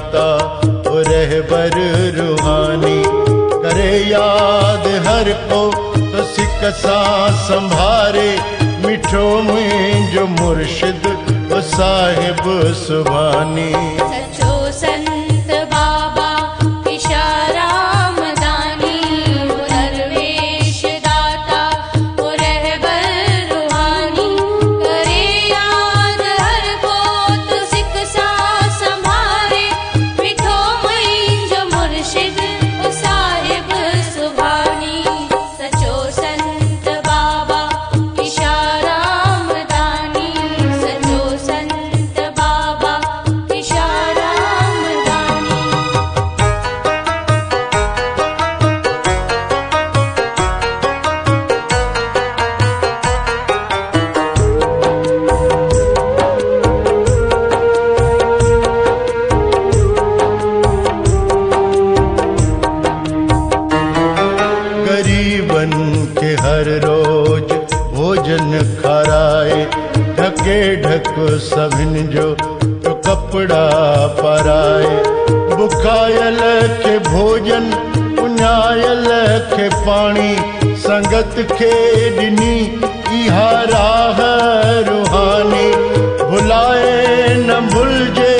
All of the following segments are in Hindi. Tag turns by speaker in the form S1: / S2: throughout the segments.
S1: दाता रहबर रूहानी। करे याद हर को तो सिक सां संभारे, मिठो मुंहिंजो मुर्शिद ओ साहिब सुभानी।
S2: सचो संत बाबा इशाराम दानी, वो दरवेश दाता वो रहबर रूहानी। करे याद हर को तो सिक सां संभारे, मिठो मुंहिंजो मुर्शिद ओ साहिब सुभानी। सचो संत बाबा इशाराम दानी, सचो संत बाबा इशाराम दानी।
S1: गरीबन के हर रोज भोजन खाराए, ढके ढक सभिन जो तो कपड़ा पाराए। बुखायल के भोजन, उञायल के पानी, संगत खे ॾिनी इहा राह रूहानी। भुलाए न भुलजे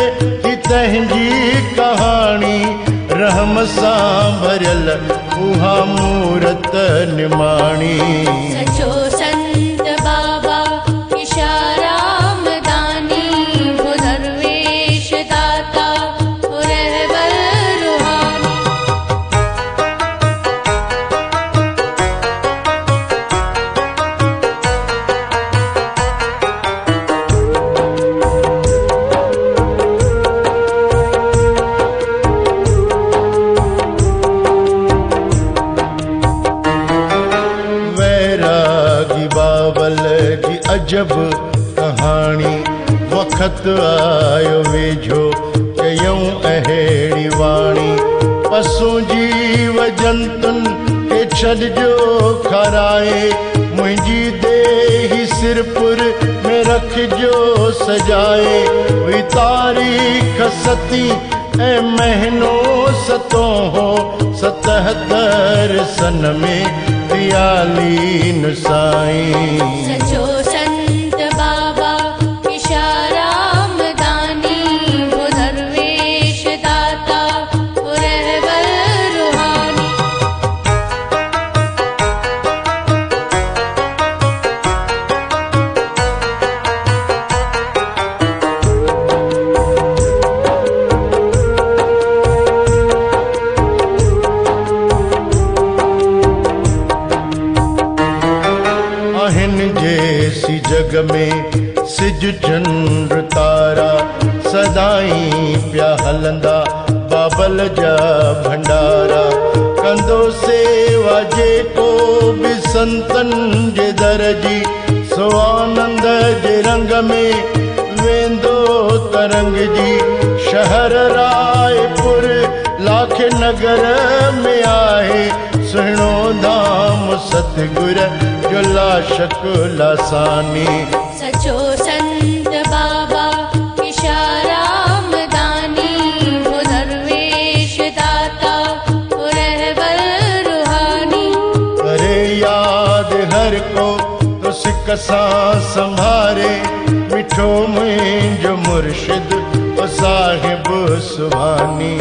S1: ही तंहिंजी कहानी, रहम सां भरियल उहा मूरत निमाणी।
S2: सचो संत बाबा इशाराम दानी, वो दरवेश दाता वो रहबर रूहानी।
S1: वैरागी बाबल जी अजब कहानी, वक़्त आयो वेझो कयूं अहिड़ी वाणी। पशु जीव जंतुन के छॾिजो खाराए, मुंहिंजी देही सिरपुर में रखिजो सजाए। हुई तारीख़ सती ऐं महीनो सतो हो, 77 सन में दियालीन साईं।
S2: सचो संत बाबा इशाराम दानी, वो दरवेश दाता वो रहबर रूहानी।
S1: आहिनि जैसी जग में सिज चंद्र तारा, सदाई पिया हलंदा बाबल जा भंडारा। कंदो सेवा जेको बि संतन जे दर जी, सो आनंद जे रंग में वेंदो तरंग जी। शहर रायपुर लाखे नगर में आहे, सुहिणो धाम सतगुर जो लाशक लासानी।
S2: सचो संत बाबा इशाराम दानी, वो दरवेश दाता वो रहबर रूहानी।
S1: करे याद हर को तो सिक सां संभारे, मिठो मुंहिंजो मुर्शिद ओ साहिब सुभानी।